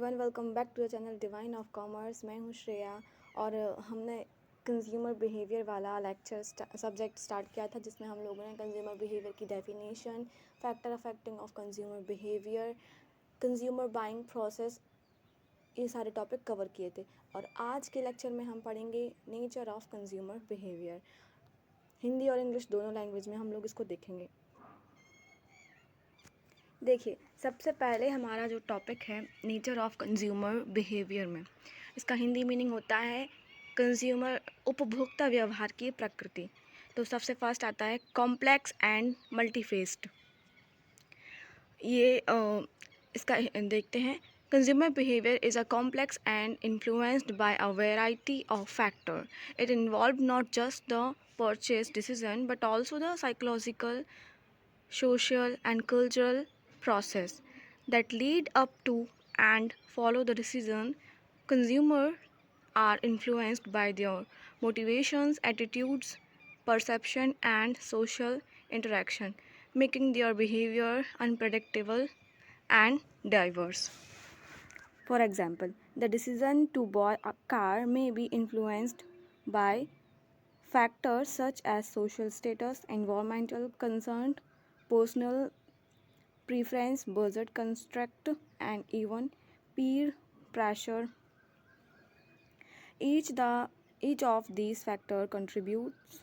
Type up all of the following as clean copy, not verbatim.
Everyone, welcome back to the channel divine of commerce. मैं हूँ श्रेया और हमने कंज्यूमर बिहेवियर वाला लेक्चर सब्जेक्ट स्टार्ट किया था, जिसमें हम लोगों ने कंज्यूमर बिहेवियर की definition, factor affecting of consumer behaviour, consumer buying process, ये सारे टॉपिक कवर किए थे। और आज के लेक्चर में हम पढ़ेंगे nature of consumer behaviour. Hindi और इंग्लिश दोनों लैंग्वेज में हम लोग इसको देखेंगे। देखिए, सबसे पहले हमारा जो टॉपिक है नेचर ऑफ कंज्यूमर बिहेवियर में, इसका हिंदी मीनिंग होता है कंज्यूमर उपभोक्ता व्यवहार की प्रकृति। तो सबसे फर्स्ट आता है कॉम्प्लेक्स एंड मल्टीफेस्ड। ये इसका देखते हैं। Consumer behaviour is a complex and influenced by a variety of factor. It involve not just the purchase decision but also the psychological, social and cultural process that lead up to and follow the decision. Consumers are influenced by their motivations, attitudes, perception and social interaction, making their behavior unpredictable and diverse. For example, the decision to buy a car may be influenced by factors such as social status, environmental concern, personal preference, budget constraint, and even peer pressure. Each of these factors contributes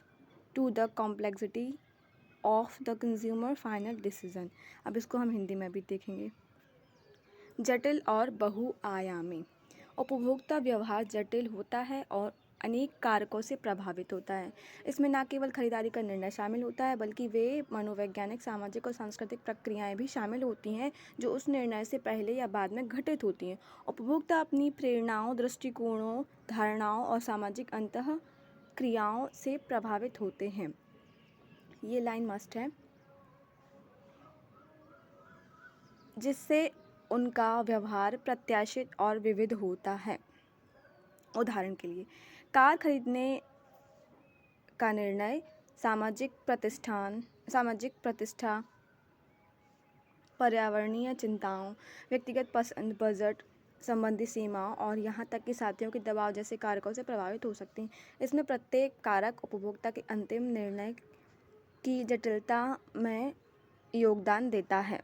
to the complexity of the consumer final decision. अब इसको हम हिंदी में भी देखेंगे। जटिल और बहुआयामी। उपभोक्ता व्यवहार जटिल होता है और अनेक कारकों से प्रभावित होता है। इसमें न केवल खरीदारी का निर्णय शामिल होता है, बल्कि वे मनोवैज्ञानिक, सामाजिक और सांस्कृतिक प्रक्रियाएं भी शामिल होती हैं जो उस निर्णय से पहले या बाद में घटित होती हैं। उपभोक्ता अपनी प्रेरणाओं, दृष्टिकोणों, धारणाओं और सामाजिक अंतःक्रियाओं से प्रभावित होते हैं। ये लाइन मस्ट है, जिससे उनका व्यवहार प्रत्याशित और विविध होता है। उदाहरण के लिए, कार खरीदने का निर्णय सामाजिक प्रतिष्ठा, पर्यावरणीय चिंताओं, व्यक्तिगत पसंद, बजट संबंधी सीमाओं और यहाँ तक कि साथियों के दबाव जैसे कारकों से प्रभावित हो सकते हैं। इसमें प्रत्येक कारक उपभोक्ता के अंतिम निर्णय की जटिलता में योगदान देता है।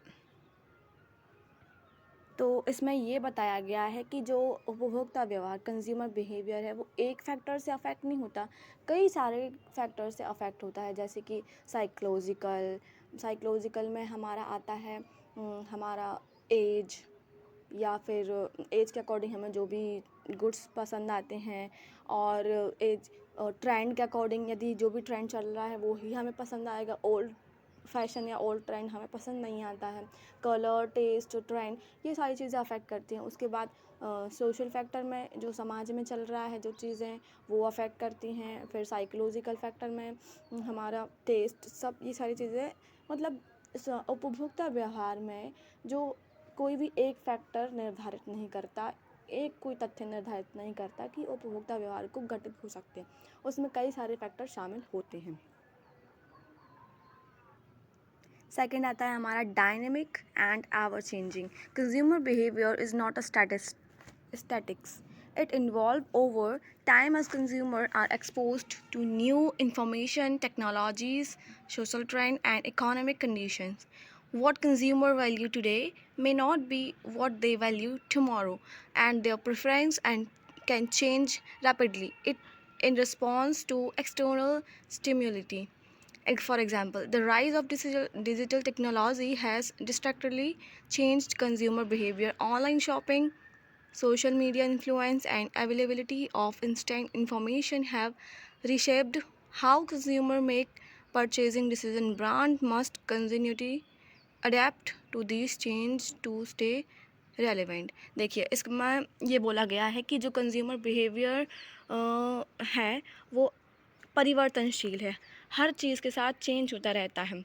तो इसमें ये बताया गया है कि जो उपभोक्ता व्यवहार कंज्यूमर बिहेवियर है, वो एक फैक्टर से अफेक्ट नहीं होता, कई सारे फैक्टर से अफेक्ट होता है। जैसे कि साइकोलॉजिकल में हमारा आता है हमारा एज, या फिर एज के अकॉर्डिंग हमें जो भी गुड्स पसंद आते हैं, और एज ट्रेंड के अकॉर्डिंग यदि जो भी ट्रेंड चल रहा है वो ही हमें पसंद आएगा। ओल्ड फैशन या ओल्ड ट्रेंड हमें पसंद नहीं आता है। कलर, टेस्ट, ट्रेंड, ये सारी चीज़ें अफेक्ट करती हैं। उसके बाद सोशल फैक्टर में जो समाज में चल रहा है, जो चीज़ें वो अफेक्ट करती हैं। फिर साइकोलॉजिकल फैक्टर में हमारा टेस्ट, सब ये सारी चीज़ें, मतलब उपभोक्ता व्यवहार में जो कोई भी एक फैक्टर निर्धारित नहीं करता, एक कोई तथ्य निर्धारित नहीं करता कि उपभोक्ता व्यवहार को घटित हो सकते हैं। उसमें कई सारे फैक्टर शामिल होते हैं। सेकेंड आता है हमारा dynamic and ever changing. Consumer behaviour is not a statics. It evolves over time as consumers are exposed to new information, technologies, social trends, and economic conditions. What consumers value today may not be what they value tomorrow, and their preference can change rapidly in response to external stimuli. For example, the rise of digital technology has drastically changed consumer behavior. Online shopping, social media influence, and availability of instant information have reshaped how consumers make purchasing decisions. Brand must continually adapt to these changes to stay relevant. देखिए, इसमें ये बोला गया है कि जो consumer behaviour है वो परिवर्तनशील है, हर चीज़ के साथ चेंज होता रहता है।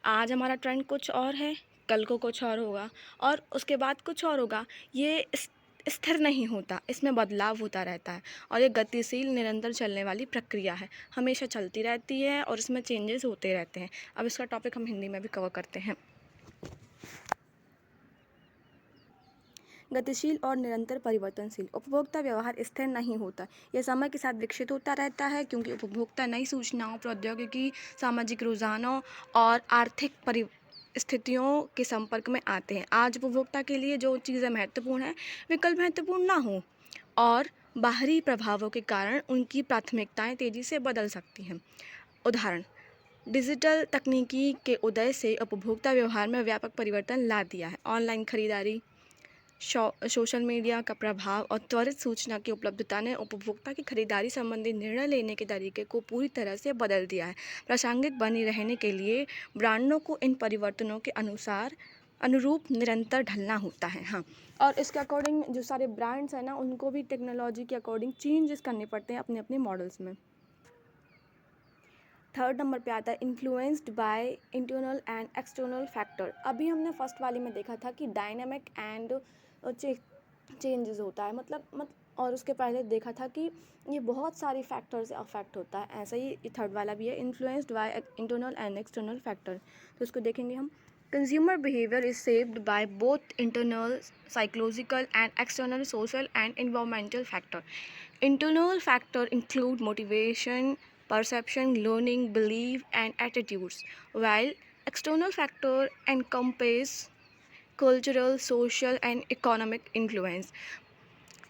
आज हमारा ट्रेंड कुछ और है, कल को कुछ और होगा, और उसके बाद कुछ और होगा। ये स्थिर नहीं होता, इसमें बदलाव होता रहता है, और ये गतिशील, निरंतर चलने वाली प्रक्रिया है, हमेशा चलती रहती है और इसमें चेंजेस होते रहते हैं। अब इसका टॉपिक हम हिंदी में भी कवर करते हैं। गतिशील और निरंतर परिवर्तनशील। उपभोक्ता व्यवहार स्थिर नहीं होता, यह समय के साथ विकसित होता रहता है, क्योंकि उपभोक्ता नई सूचनाओं, प्रौद्योगिकी, सामाजिक रुझानों और आर्थिक परिस्थितियों के संपर्क में आते हैं। आज उपभोक्ता के लिए जो चीज़ें महत्वपूर्ण हैं, वे कल महत्वपूर्ण ना हों, और बाहरी प्रभावों के कारण उनकी प्राथमिकताएं तेज़ी से बदल सकती हैं। उदाहरण: डिजिटल तकनीकी के उदय से उपभोक्ता व्यवहार में व्यापक परिवर्तन ला दिया है। ऑनलाइन खरीदारी, सोशल मीडिया का प्रभाव और त्वरित सूचना की उपलब्धता ने उपभोक्ता की खरीदारी संबंधी निर्णय लेने के तरीके को पूरी तरह से बदल दिया है। प्रासंगिक बनी रहने के लिए ब्रांडों को इन परिवर्तनों के अनुरूप निरंतर ढलना होता है। हाँ, और इसके अकॉर्डिंग जो सारे ब्रांड्स हैं ना, उनको भी टेक्नोलॉजी के अकॉर्डिंग चेंजेस करने पड़ते हैं अपने अपने मॉडल्स में। थर्ड नंबर पे आता है influenced by internal and external factor. अभी हमने फर्स्ट वाले में देखा था कि डायनामिक एंड चेंजेस होता है, मतलब और उसके पहले देखा था कि ये बहुत सारी फैक्टर से अफेक्ट होता है। ऐसा ही थर्ड वाला भी है, influenced by internal and external factor. तो इसको देखेंगे हम। Consumer behaviour is shaped by both internal psychological and external social and environmental factor. Internal factors include motivation, perception, learning, belief, and attitudes, while external factors encompass cultural, social, and economic influence.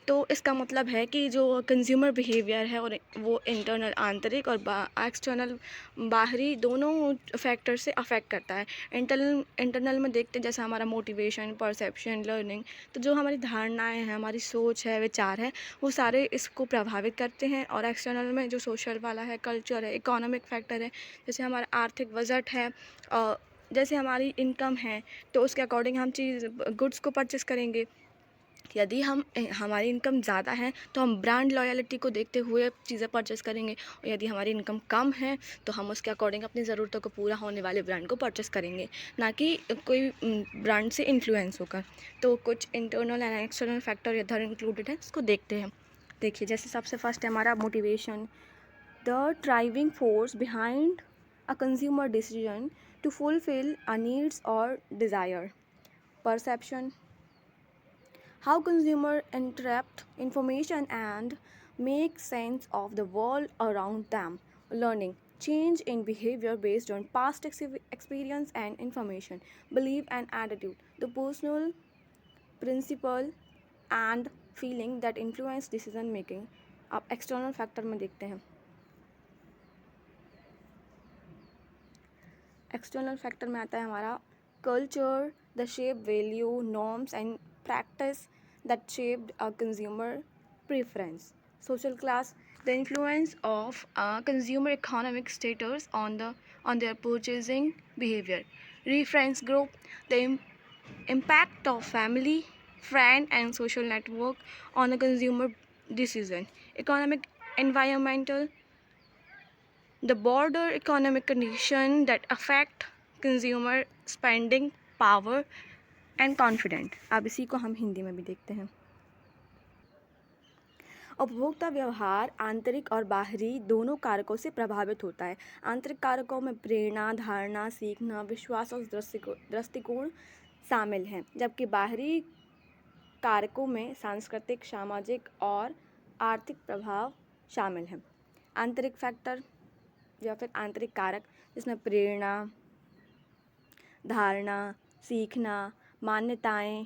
तो इसका मतलब है कि जो consumer behaviour है और वो internal आंतरिक और एक्सटर्नल बाहरी दोनों फैक्टर से अफेक्ट करता है। इंटरनल में देखते हैं जैसे हमारा मोटिवेशन, परसेप्शन, लर्निंग, तो जो हमारी धारणाएं हैं, हमारी सोच है, विचार है, वो सारे इसको प्रभावित करते हैं। और एक्सटर्नल में जो सोशल वाला है, कल्चर है, इकोनॉमिक फैक्टर है, जैसे हमारा आर्थिक बजट है, जैसे हमारी इनकम है, तो उसके अकॉर्डिंग हम गुड्स को परचेस करेंगे। यदि हमारी इनकम ज़्यादा है तो हम ब्रांड लॉयल्टी को देखते हुए चीज़ें परचेस करेंगे, और यदि हमारी इनकम कम है तो हम उसके अकॉर्डिंग अपनी ज़रूरतों को पूरा होने वाले ब्रांड को परचेस करेंगे, ना कि कोई ब्रांड से इन्फ्लुएंस होकर। तो कुछ इंटरनल एंड एक्सटर्नल फैक्टर इधर इंक्लूडेड है, इसको देखते हैं। देखिए, जैसे सबसे फर्स्ट है हमारा motivation, the driving force behind a consumer decision to fulfil a needs और desire. Perception, how consumers interpret information and make sense of the world around them. Learning, change in behavior based on past experience and information. Belief and attitude, the personal principle and feeling that influence decision making. अब external factor में देखते हैं। External factor में आता है हमारा culture, the shape value, norms and practice that shaped a consumer preference. Social class, the influence of a consumer economic status on their purchasing behavior. Reference group, the impact of family, friend, and social network on a consumer decision. Economic, environmental, the broader economic condition that affect consumer spending power and confident. अब इसी को हम हिंदी में भी देखते हैं। उपभोक्ता व्यवहार आंतरिक और बाहरी दोनों कारकों से प्रभावित होता है। आंतरिक कारकों में प्रेरणा, धारणा, सीखना, विश्वास और दृष्टिकोण शामिल हैं, जबकि बाहरी कारकों में सांस्कृतिक, सामाजिक और आर्थिक प्रभाव शामिल हैं। आंतरिक फैक्टर या फिर आंतरिक कारक, जिसमें प्रेरणा, धारणा, सीखना, मान्यताएं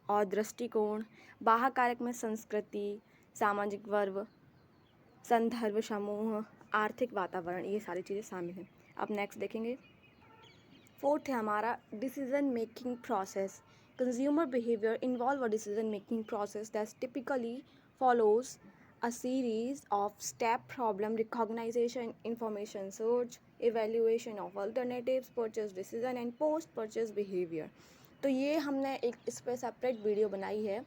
और दृष्टिकोण। बाह्य कारक में संस्कृति, सामाजिक वर्ग, संदर्भ समूह, आर्थिक वातावरण, ये सारी चीज़ें शामिल हैं। अब नेक्स्ट देखेंगे। फोर्थ है हमारा decision making process. Consumer behaviour involve a decision making process that typically follows a series of step: problem recognition, information search, evaluation of alternatives, purchase decision and post purchase behavior. तो ये हमने एक इस पर separate video बनाई है,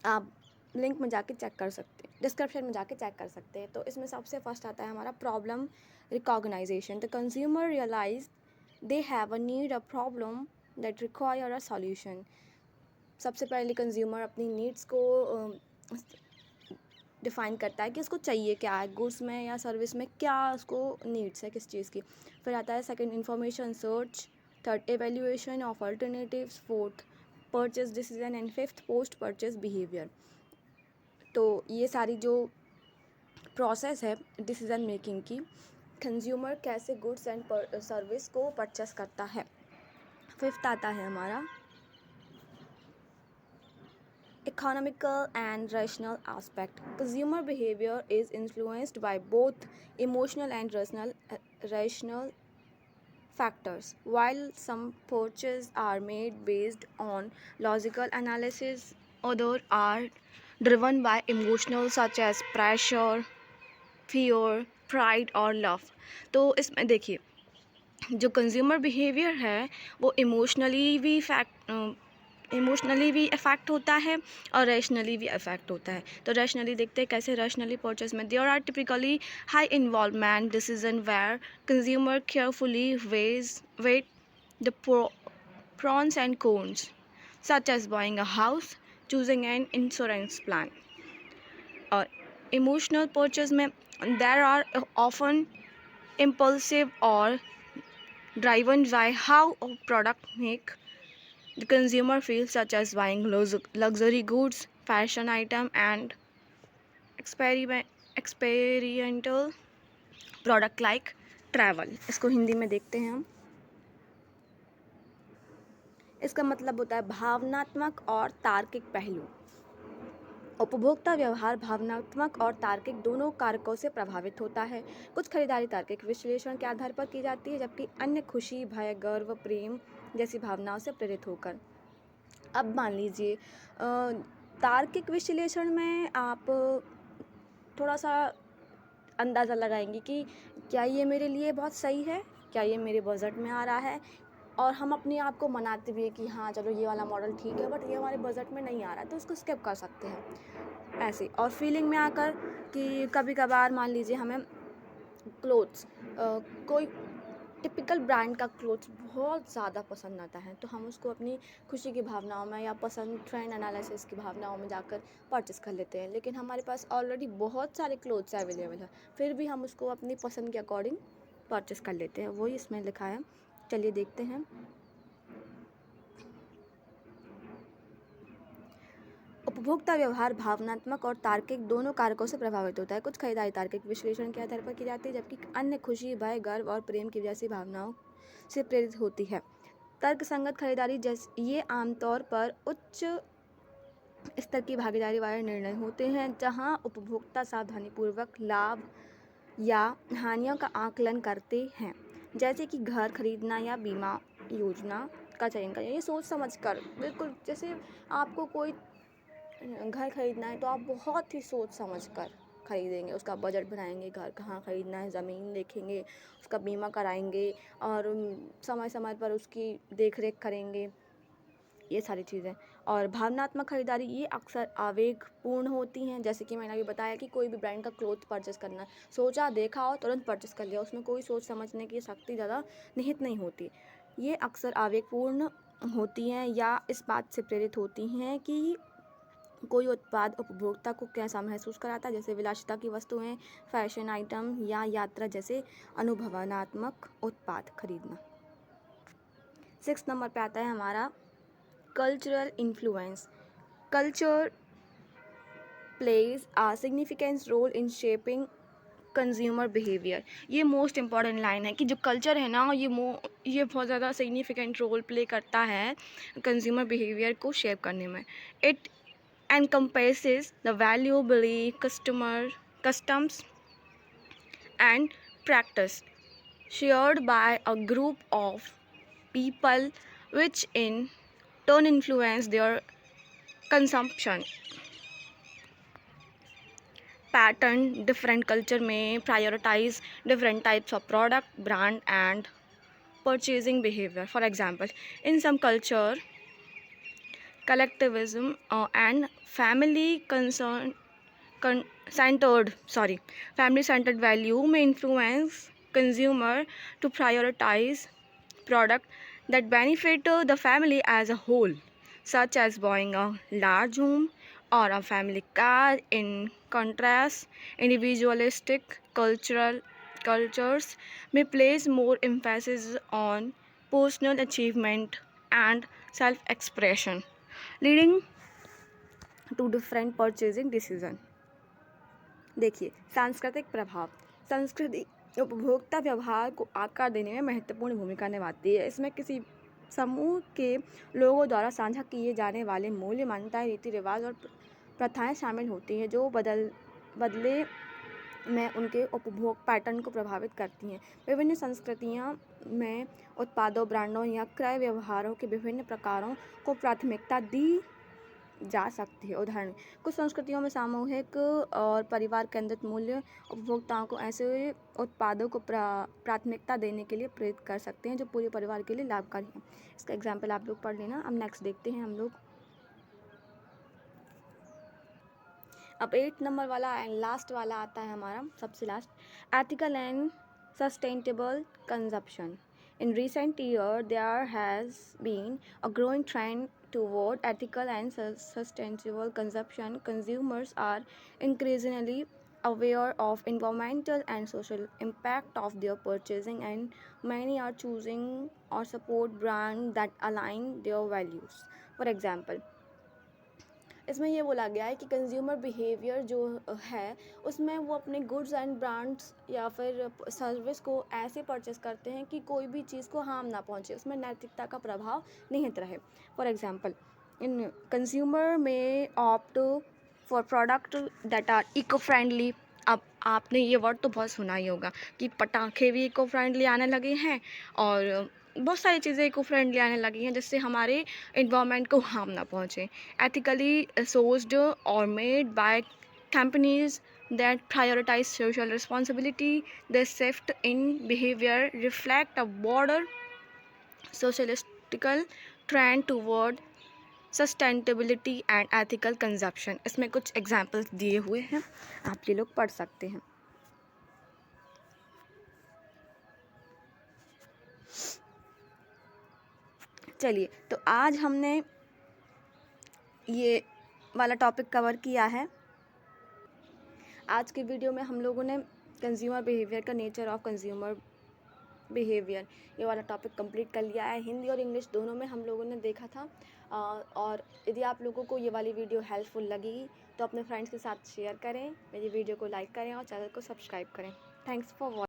आप link में जाके चेक कर सकते हैं, डिस्क्रिप्शन में जाके चेक कर सकते हैं। तो इसमें सबसे फर्स्ट आता है हमारा problem recognisation. The consumer realise they have a need a problem that require a solution. सबसे पहले कंज्यूमर अपनी नीड्स को डिफ़ाइन करता है कि उसको चाहिए क्या है, गुड्स में या सर्विस में क्या उसको नीड्स है, किस चीज़ की। फिर आता है second information search, third evaluation of alternatives, fourth purchase decision and fifth post purchase behaviour. तो ये सारी जो प्रोसेस है डिसीजन मेकिंग की, कंज्यूमर कैसे गुड्स एंड सर्विस को परचेस करता है। फिफ्थ आता है हमारा economical and rational aspect. Consumer behavior is influenced by both emotional and rational factors. While some purchases are made based on logical analysis, others are driven by emotional such as pressure, fear, pride और love। तो इसमें देखिए जो consumer behaviour है वो emotionally भी affect होता है और रैशनली भी अफेक्ट होता है। तो रैशनली देखते हैं कैसे। रैशनली परचेज में there are typically high involvement decision where consumer carefully weigh the pros and cons such as buying a house, choosing an insurance plan. और इमोशनल परचेज में there are often impulsive or driven by how a product make the consumer feel, such as buying luxury goods, fashion item and experiential product like travel। इसको हिंदी में देखते हैं हम। इसका मतलब होता है भावनात्मक और तार्किक पहलू। उपभोक्ता व्यवहार भावनात्मक और तार्किक दोनों कारकों से प्रभावित होता है। कुछ खरीदारी तार्किक विश्लेषण के आधार पर की जाती है, जबकि अन्य खुशी, भय, गर्व, प्रेम जैसी भावनाओं से प्रेरित होकर। अब मान लीजिए तार्किक विश्लेषण में आप थोड़ा सा अंदाज़ा लगाएंगे कि क्या ये मेरे लिए बहुत सही है, क्या ये मेरे बजट में आ रहा है, और हम अपने आप को मनाते भी हैं कि हाँ चलो ये वाला मॉडल ठीक है बट ये हमारे बजट में नहीं आ रहा है, तो उसको स्किप कर सकते हैं ऐसे। और फीलिंग में आकर कि कभी कभार मान लीजिए हमें क्लोथ्स कोई टिपिकल ब्रांड का क्लोथ्स बहुत ज़्यादा पसंद आता है, तो हम उसको अपनी खुशी की भावनाओं में या पसंद ट्रेंड एनालिसिस की भावनाओं में जाकर परचेस कर लेते हैं। लेकिन हमारे पास ऑलरेडी बहुत सारे क्लोथ्स अवेलेबल है, फिर भी हम उसको अपनी पसंद के अकॉर्डिंग परचेस कर लेते हैं। वही इसमें लिखा है, चलिए देखते हैं। उपभोक्ता व्यवहार भावनात्मक और तार्किक दोनों कारकों से प्रभावित होता है। कुछ खरीदारी तार्किक विश्लेषण के आधार पर की जाती है, जबकि अन्य खुशी, भय, गर्व और प्रेम की जैसी भावनाओं से प्रेरित होती है। तर्कसंगत खरीदारी ये आमतौर पर उच्च स्तर की भागीदारी वाले निर्णय होते हैं, जहां उपभोक्ता सावधानीपूर्वक लाभ या हानियों का आकलन करते हैं, जैसे कि घर खरीदना या बीमा योजना का चयन करें। ये सोच समझ कर, बिल्कुल जैसे आपको कोई घर खरीदना है तो आप बहुत ही सोच समझ कर खरीदेंगे, उसका बजट बनाएंगे, घर कहाँ खरीदना है, ज़मीन देखेंगे, उसका बीमा कराएंगे और समय समय पर उसकी देख रेख करेंगे, ये सारी चीज़ें। और भावनात्मक खरीदारी ये अक्सर आवेगपूर्ण होती हैं, जैसे कि मैंने अभी बताया कि कोई भी ब्रांड का क्लोथ परचेस करना है, सोचा देखा और तुरंत परचेस कर लिया, उसमें कोई सोच समझने की शक्ति ज़्यादा निहित नहीं होती। ये अक्सर आवेगपूर्ण होती हैं या इस बात से प्रेरित होती हैं कि कोई उत्पाद उपभोक्ता को कैसा महसूस कराता है, जैसे विलासिता की वस्तुएं, फैशन आइटम या यात्रा जैसे अनुभवनात्मक उत्पाद खरीदना। 6 नंबर पे आता है हमारा cultural influence. Culture plays a significant role in shaping consumer behaviour. ये मोस्ट इम्पॉर्टेंट लाइन है कि जो कल्चर है ना ये बहुत ज़्यादा सिग्निफिकेंट रोल प्ले करता है कंज्यूमर बिहेवियर को शेप करने में। It encompasses the value, belief, customs and practice shared by a group of people, which in turn influence their consumption pattern। different culture may prioritize different types of product, brand and purchasing behavior। for example, in some culture collectivism and family centered value may influence consumer to prioritize product that benefit the family as a whole, such as buying a large home or a family car। in contrast, individualistic cultures may place more emphasis on personal achievement and self expression। Leading to different purchasing decision. देखिए, सांस्कृतिक प्रभाव। संस्कृति उपभोक्ता व्यवहार को आकार देने में महत्वपूर्ण भूमिका निभाती है। इसमें किसी समूह के लोगों द्वारा साझा किए जाने वाले मूल्य, मान्यताएं, रीति रिवाज और प्रथाएं शामिल होती हैं, जो बदले में उनके उपभोग पैटर्न को प्रभावित करती हैं। विभिन्न संस्कृतियों में उत्पादों, ब्रांडों या क्रय व्यवहारों के विभिन्न प्रकारों को प्राथमिकता दी जा सकती है। उदाहरण, कुछ संस्कृतियों में सामूहिक और परिवार केंद्रित मूल्य उपभोक्ताओं को ऐसे उत्पादों को प्राथमिकता देने के लिए प्रेरित कर सकते हैं जो पूरे परिवार के लिए लाभकारी हैं। इसका एग्जाम्पल आप लोग पढ़ लेना। अब नेक्स्ट देखते हैं हम लोग। अब 8 नंबर वाला एंड लास्ट वाला आता है हमारा, सबसे last, ethical and sustainable consumption. In recent years, there has been a growing trend toward ethical and sustainable consumption. Consumers are increasingly aware of environmental and social impact of their purchasing, and many are choosing or support brands that align their values. For example, इसमें ये बोला गया है कि consumer behaviour जो है उसमें वो अपने गुड्स एंड ब्रांड्स या फिर सर्विस को ऐसे परचेस करते हैं कि कोई भी चीज़ को हार्म ना पहुंचे, उसमें नैतिकता का प्रभाव निहित रहे। फॉर एग्जांपल, इन कंज्यूमर में opt for product that are eco friendly. अब आपने ये वर्ड तो बहुत सुना ही होगा कि पटाखे भी इको फ्रेंडली आने लगे हैं और बहुत सारी चीज़ें इको फ्रेंडली आने लगी हैं जिससे हमारे इन्वायरमेंट को हार्म ना पहुँचे। एथिकली सोर्स्ड और made by companies that prioritize social responsibility. This shift in behavior reflect a broader sociological trend toward sustainability and ethical consumption. इसमें कुछ एग्जाम्पल्स दिए हुए हैं, आप ये लोग पढ़ सकते हैं। चलिए, तो आज हमने ये वाला टॉपिक कवर किया है। आज की वीडियो में हम लोगों ने कंज्यूमर बिहेवियर का नेचर ऑफ कंज्यूमर बिहेवियर ये वाला टॉपिक कंप्लीट कर लिया है। हिंदी और इंग्लिश दोनों में हम लोगों ने देखा था। और यदि आप लोगों को ये वाली वीडियो हेल्पफुल लगी तो अपने फ्रेंड्स के साथ शेयर करें, मेरी वीडियो को लाइक करें और चैनल को सब्सक्राइब करें। Thanks for watching.